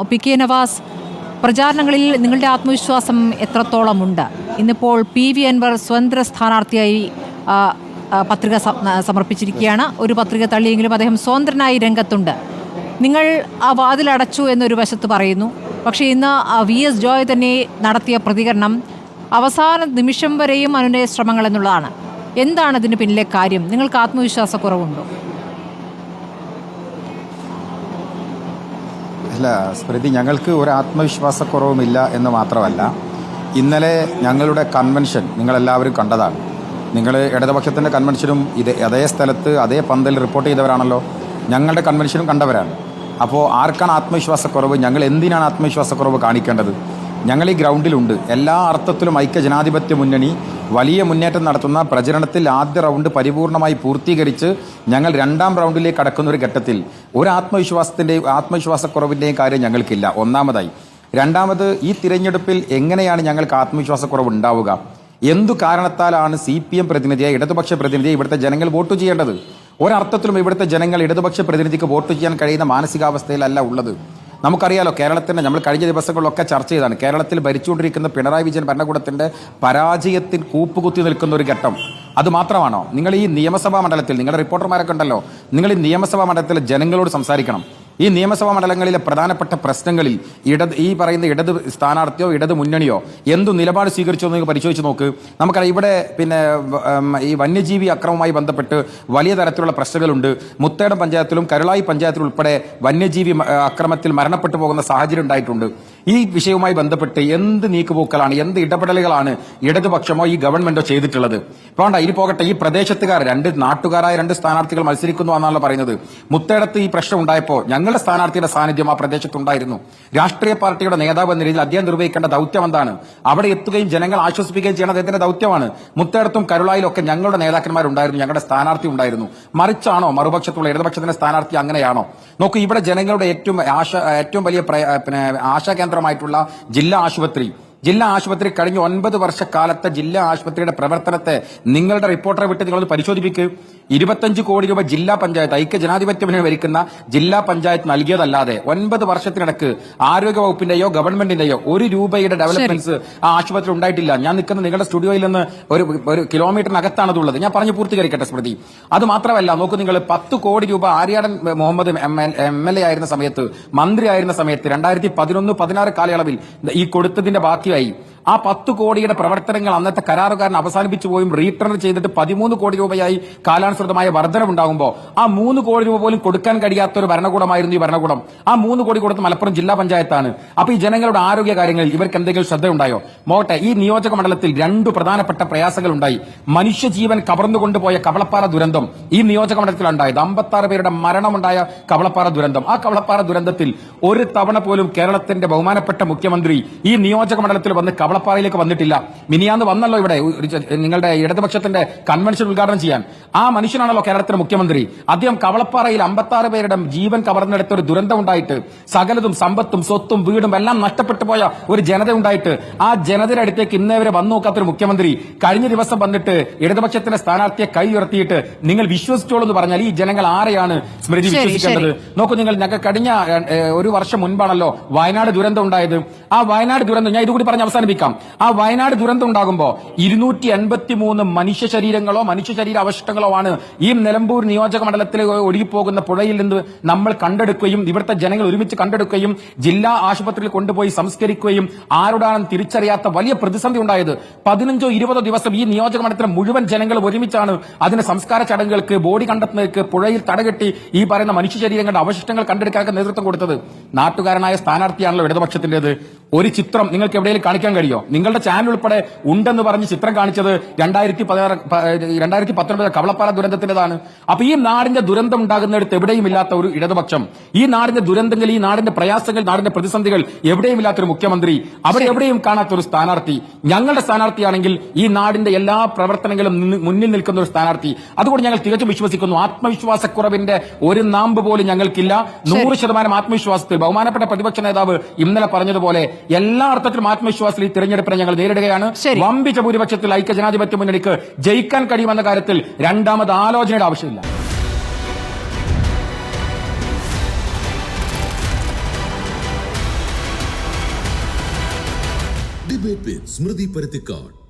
P K Nawaz, പ്രചാരണങ്ങളിൽ നിങ്ങളുടെ ആത്മവിശ്വാസം എത്രത്തോളമുണ്ട്? ഇന്നിപ്പോൾ പി വി അൻവർ സ്വതന്ത്ര സ്ഥാനാർത്ഥിയായി പത്രിക സമർപ്പിച്ചിരിക്കുകയാണ്. ഒരു പത്രിക തള്ളിയെങ്കിലും അദ്ദേഹം സ്വതന്ത്രനായി രംഗത്തുണ്ട്. നിങ്ങൾ ആ വാതിലടച്ചു എന്നൊരു വശത്ത് പറയുന്നു. പക്ഷേ ഇന്ന് വി എസ് ജോയ് തന്നെ നടത്തിയ പ്രതികരണം അവസാന നിമിഷം വരെയും അനുനയ ശ്രമങ്ങൾ എന്നുള്ളതാണ്. എന്താണ് ഇതിന് പിന്നിലെ കാര്യം? നിങ്ങൾക്ക് ആത്മവിശ്വാസക്കുറവുണ്ടോ? അല്ല സ്മൃതി, ഞങ്ങൾക്ക് ഒരു ആത്മവിശ്വാസക്കുറവുമില്ല എന്ന് മാത്രമല്ല, ഇന്നലെ ഞങ്ങളുടെ കൺവെൻഷൻ നിങ്ങളെല്ലാവരും കണ്ടതാണ്. നിങ്ങൾ ഇടതുപക്ഷത്തിൻ്റെ കൺവെൻഷനും അതേ സ്ഥലത്ത് അതേ പന്തൽ റിപ്പോർട്ട് ചെയ്തവരാണല്ലോ. ഞങ്ങളുടെ കൺവെൻഷനും കണ്ടവരാണ്. അപ്പോൾ ആർക്കാണ് ആത്മവിശ്വാസക്കുറവ്? ഞങ്ങൾ എന്തിനാണ് ആത്മവിശ്വാസക്കുറവ് കാണിക്കേണ്ടത്? ഞങ്ങൾ ഈ ഗ്രൗണ്ടിലുണ്ട്. എല്ലാ അർത്ഥത്തിലും ഐക്യ ജനാധിപത്യ മുന്നണി വലിയ മുന്നേറ്റം നടത്തുന്ന പ്രചരണത്തിൽ ആദ്യ റൗണ്ട് പരിപൂർണമായി പൂർത്തീകരിച്ച് ഞങ്ങൾ രണ്ടാം റൗണ്ടിലേക്ക് കടക്കുന്ന ഒരു ഘട്ടത്തിൽ ഒരു ആത്മവിശ്വാസക്കുറവിൻ്റെയും കാര്യം ഞങ്ങൾക്കില്ല. ഒന്നാമതായി. രണ്ടാമത്, ഈ തിരഞ്ഞെടുപ്പിൽ എങ്ങനെയാണ് ഞങ്ങൾക്ക് ആത്മവിശ്വാസക്കുറവ് ഉണ്ടാവുക? എന്തു കാരണത്താലാണ് CPM പ്രതിനിധിയെ, ഇടതുപക്ഷ പ്രതിനിധിയെ ഇവിടുത്തെ ജനങ്ങൾ വോട്ട് ചെയ്യേണ്ടത്? ഒരർത്ഥത്തിലും ഇവിടുത്തെ ജനങ്ങൾ ഇടതുപക്ഷ പ്രതിനിധിക്ക് വോട്ട് ചെയ്യാൻ കഴിയുന്ന മാനസികാവസ്ഥയിലല്ല ഉള്ളത്. നമുക്കറിയാലോ, കേരളത്തിൻ്റെ നമ്മൾ കഴിഞ്ഞ ദിവസങ്ങളിലൊക്കെ ചർച്ച ചെയ്താണ്. കേരളത്തിൽ ഭരിച്ചുകൊണ്ടിരിക്കുന്ന പിണറായി വിജയൻ ഭരണകൂടത്തിൻ്റെ പരാജയത്തിൽ കൂപ്പുകുത്തി നിൽക്കുന്ന ഒരു ഘട്ടം. അത് മാത്രമാണോ? നിങ്ങൾ ഈ നിയമസഭാ മണ്ഡലത്തിൽ, നിങ്ങളുടെ റിപ്പോർട്ടർമാരൊക്കെ ഉണ്ടല്ലോ, നിങ്ങൾ ഈ നിയമസഭാ മണ്ഡലത്തിൽ ജനങ്ങളോട് സംസാരിക്കണം. ഈ നിയമസഭാ മണ്ഡലങ്ങളിലെ പ്രധാനപ്പെട്ട പ്രശ്നങ്ങളിൽ ഈ പറയുന്ന ഇടത് സ്ഥാനാർത്ഥിയോ ഇടത് മുന്നണിയോ എന്തു നിലപാട് സ്വീകരിച്ചോ എന്ന് പരിശോധിച്ച് നോക്ക്. നമുക്കറിയാം, ഇവിടെ ഈ വന്യജീവി അക്രമവുമായി ബന്ധപ്പെട്ട് വലിയ തരത്തിലുള്ള പ്രശ്നങ്ങളുണ്ട്. മുത്തേടം പഞ്ചായത്തിലും കരുളായി പഞ്ചായത്തിലും ഉൾപ്പെടെ വന്യജീവി അക്രമത്തിൽ മരണപ്പെട്ടു പോകുന്ന സാഹചര്യം ഉണ്ടായിട്ടുണ്ട്. ഈ വിഷയവുമായി ബന്ധപ്പെട്ട് എന്ത് നീക്കുപോക്കലാണ്, എന്ത് ഇടപെടലുകളാണ് ഇടതുപക്ഷമോ ഈ ഗവൺമെന്റോ ചെയ്തിട്ടുള്ളത്? വേണ്ട, ഇനി പോകട്ടെ. ഈ പ്രദേശത്തുകാർ നാട്ടുകാരായ രണ്ട് സ്ഥാനാർത്ഥികൾ മത്സരിക്കുന്നു എന്നാണല്ലോ പറയുന്നത്. മുത്തേടത്ത് ഈ പ്രശ്നം ഉണ്ടായപ്പോൾ ഞങ്ങളുടെ സ്ഥാനാർത്ഥിയുടെ സാന്നിധ്യം ആ പ്രദേശത്തുണ്ടായിരുന്നു. രാഷ്ട്രീയ പാർട്ടിയുടെ നേതാവ് എന്ന രീതിയിൽ അദ്ദേഹം നിർവഹിക്കേണ്ട ദൌത്യം എന്താണ്? അവിടെ എത്തുകയും ജനങ്ങൾ ആശ്വസിപ്പിക്കുകയും ചെയ്യണം അദ്ദേഹത്തിന്റെ ദൌത്യമാണ്. മുത്തേടത്തും കരുളായിലും ഒക്കെ ഞങ്ങളുടെ നേതാക്കന്മാരുണ്ടായിരുന്നു, ഞങ്ങളുടെ സ്ഥാനാർത്ഥി ഉണ്ടായിരുന്നു. മറിച്ചാണോ മറുപക്ഷത്തുള്ള ഇടതുപക്ഷത്തിന്റെ സ്ഥാനാർത്ഥി? അങ്ങനെയാണോ? നോക്കൂ, ഇവിടെ ജനങ്ങളുടെ ഏറ്റവും വലിയ ആശാകേന്ദ്രമായിട്ടുള്ള ജില്ലാ ആശുപത്രി കഴിഞ്ഞ 9 വർഷക്കാലത്തെ ജില്ലാ ആശുപത്രിയുടെ പ്രവർത്തനത്തെ നിങ്ങളുടെ റിപ്പോർട്ടറെ വിട്ട് നിങ്ങളത് പരിശോധിപ്പിക്കുക. 25 കോടി രൂപ ജില്ലാ പഞ്ചായത്ത്, ഐക്യ ജനാധിപത്യ മുന്നണി ഭരിക്കുന്ന ജില്ലാ പഞ്ചായത്ത് നൽകിയതല്ലാതെ 9 വർഷത്തിനിടക്ക് ആരോഗ്യ വകുപ്പിന്റെയോ ഗവൺമെന്റിന്റെയോ 1 രൂപയുടെ ഡെവലപ്മെന്റ്സ് ആ ആശുപത്രി ഉണ്ടായിട്ടില്ല. ഞാൻ നിൽക്കുന്ന നിങ്ങളുടെ സ്റ്റുഡിയോയിൽ നിന്ന് ഒരു കിലോമീറ്ററിനകത്താണത്. ഞാൻ പറഞ്ഞു പൂർത്തീകരിക്കട്ടെ സ്മൃതി. അത് മാത്രമല്ല, നോക്കൂ, നിങ്ങൾ 10 കോടി രൂപ ആര്യാടൻ മുഹമ്മദ് MLA ആയിരുന്ന സമയത്ത്, മന്ത്രി ആയിരുന്ന സമയത്ത് 2011-16 കാലയളവിൽ ഈ കൊടുത്തതിന്റെ ബാക്കിയായി ആ 10 കോടിയുടെ പ്രവർത്തനങ്ങൾ അന്നത്തെ കരാറുകാരൻ അവസാനിപ്പിച്ചു പോയും റീടേൺ ചെയ്തിട്ട് 13 കോടി രൂപയായി കാലാനുസൃതമായ വർധനവുണ്ടാകുമ്പോൾ ആ 3 കോടി രൂപ പോലും കൊടുക്കാൻ കഴിയാത്ത ഒരു ഭരണകൂടമായിരുന്നു ഈ ഭരണകൂടം. ആ 3 കോടി കൊടുത്ത് മലപ്പുറം ജില്ലാ പഞ്ചായത്താണ്. അപ്പൊ ഈ ജനങ്ങളുടെ ആരോഗ്യ കാര്യങ്ങളിൽ ഇവർക്ക് എന്തെങ്കിലും ശ്രദ്ധയുണ്ടായോ? മോട്ടെ, ഈ നിയോജക മണ്ഡലത്തിൽ 2 പ്രധാനപ്പെട്ട പ്രയാസങ്ങൾ ഉണ്ടായി. മനുഷ്യജീവൻ കവർന്നുകൊണ്ടുപോയ കവളപ്പാറ ദുരന്തം ഈ നിയോജക മണ്ഡലത്തിലുണ്ടായത്. 56 പേരുടെ മരണമുണ്ടായ കവളപ്പാറ ദുരന്തം. ആ കവളപ്പാറ ദുരന്തത്തിൽ ഒരു തവണ പോലും കേരളത്തിന്റെ ബഹുമാനപ്പെട്ട മുഖ്യമന്ത്രി ഈ നിയോജക മണ്ഡലത്തിൽ വന്ന് കവളപ്പാറയിലേക്ക് വന്നിട്ടില്ല. മിനിയാന്ന് വന്നല്ലോ ഇവിടെ നിങ്ങളുടെ ഇടതുപക്ഷത്തിന്റെ കൺവെൻഷൻ ഉദ്ഘാടനം ചെയ്യാൻ. ആ മനുഷ്യനാണല്ലോ കേരളത്തിലെ മുഖ്യമന്ത്രി. അദ്ദേഹം കവളപ്പാറയിൽ 56 പേരുടെ ജീവൻ കവർന്നെടുത്ത ഒരു ദുരന്തം ഉണ്ടായിട്ട്, സകലതും സമ്പത്തും സ്വത്തും വീടും എല്ലാം നഷ്ടപ്പെട്ടു പോയ ഒരു ജനത ഉണ്ടായിട്ട്, ആ ജനതയുടെ അടുത്തേക്ക് ഇന്നേവരെ വന്നു നോക്കാത്തൊരു മുഖ്യമന്ത്രി കഴിഞ്ഞ ദിവസം വന്നിട്ട് ഇടതുപക്ഷത്തിന്റെ സ്ഥാനാർത്ഥിയെ കൈ ഉയർത്തിയിട്ട് നിങ്ങൾ വിശ്വസിച്ചോളൂ എന്ന് പറഞ്ഞാൽ ഈ ജനങ്ങൾ ആരെയാണ് സ്മൃതി വിശ്വസിക്കേണ്ടത്? നോക്കൂ, ഞങ്ങൾക്ക് കഴിഞ്ഞ 1 വർഷം മുൻപാണല്ലോ വയനാട് ദുരന്തം ഉണ്ടായത്. ആ വയനാട് ദുരന്തം ഞാൻ ഇതുകൂടി പറഞ്ഞ് അവസാനിപ്പിക്കാം. ആ വയനാട് ദുരന്തം ഉണ്ടാകുമ്പോൾ 283 മനുഷ്യ ശരീര അവശിഷ്ടങ്ങളോ ആണ് ഈ നിലമ്പൂർ നിയോജക മണ്ഡലത്തിൽ ഒഴുകിപ്പോകുന്ന പുഴയിൽ നിന്ന് നമ്മൾ കണ്ടെടുക്കുകയും ഇവിടുത്തെ ജനങ്ങൾ ഒരുമിച്ച് കണ്ടെടുക്കുകയും ജില്ലാ ആശുപത്രിയിൽ കൊണ്ടുപോയി സംസ്കരിക്കുകയും ആരോടാണെന്ന് തിരിച്ചറിയാത്ത വലിയ പ്രതിസന്ധി ഉണ്ടായത്. 15-20 ദിവസം ഈ നിയോജക മണ്ഡലത്തിലെ മുഴുവൻ ജനങ്ങൾ ഒരുമിച്ചാണ് അതിന് സംസ്കാര ചടങ്ങുകൾക്ക്, ബോഡി കണ്ടെത്തുന്നതിற்கு പുഴയിൽ തടകെട്ടി ഈ പറയുന്ന മനുഷ്യ ശരീരങ്ങളുടെ അവശിഷ്ടങ്ങൾ കണ്ടെടുക്കാനൊക്കെ നേതൃത്വം കൊടുത്തത് നാട്ടുകാരനായ സ്ഥാനാർത്ഥിയാണല്ലോ ഇടതുപക്ഷത്തിന്റേത്. ഒരു ചിത്രം നിങ്ങൾക്ക് എവിടെയെങ്കിലും കാണിക്കാൻ കഴിയോ? നിങ്ങളുടെ ചാനൽ ഉൾപ്പെടെ ഉണ്ടെന്ന് പറഞ്ഞ് ചിത്രം കാണിച്ചത് 2019 കവളപ്പാറ ദുരന്തത്തിന്റേതാണ്. അപ്പൊ ഈ നാടിന്റെ ദുരന്തം ഉണ്ടാകുന്നിടത്ത് എവിടെയും ഇല്ലാത്ത ഒരു ഇടതുപക്ഷം, ഈ നാടിന്റെ ദുരന്തങ്ങൾ, ഈ നാടിന്റെ പ്രയാസങ്ങൾ, നാടിന്റെ പ്രതിസന്ധികൾ എവിടെയും ഇല്ലാത്തൊരു മുഖ്യമന്ത്രി, അവിടെ എവിടെയും കാണാത്തൊരു സ്ഥാനാർത്ഥി ഞങ്ങളുടെ സ്ഥാനാർത്ഥിയാണെങ്കിൽ ഈ നാടിന്റെ എല്ലാ പ്രവർത്തനങ്ങളും മുന്നിൽ നിൽക്കുന്ന ഒരു സ്ഥാനാർത്ഥി. അതുകൊണ്ട് ഞങ്ങൾ തികച്ചും വിശ്വസിക്കുന്നു, ആത്മവിശ്വാസക്കുറവിന്റെ ഒരു നാമ്പ് പോലും ഞങ്ങൾക്കില്ല. 100% ആത്മവിശ്വാസത്തിൽ ബഹുമാനപ്പെട്ട പ്രതിപക്ഷ നേതാവ് ഇന്നലെ പറഞ്ഞതുപോലെ എല്ലാ അർത്ഥത്തിലും ആത്മവിശ്വാസത്തിൽ ഈ തിരഞ്ഞെടുപ്പിനെ ഞങ്ങൾ നേരിടുകയാണ്. വമ്പിച്ച ഭൂരിപക്ഷത്തിൽ ഐക്യ ജനാധിപത്യ മുന്നണിക്ക് ജയിക്കാൻ കഴിയുമെന്ന കാര്യത്തിൽ രണ്ടാമത് ആലോചനയുടെ ആവശ്യമില്ല. Debate with Smriti Parathikkad.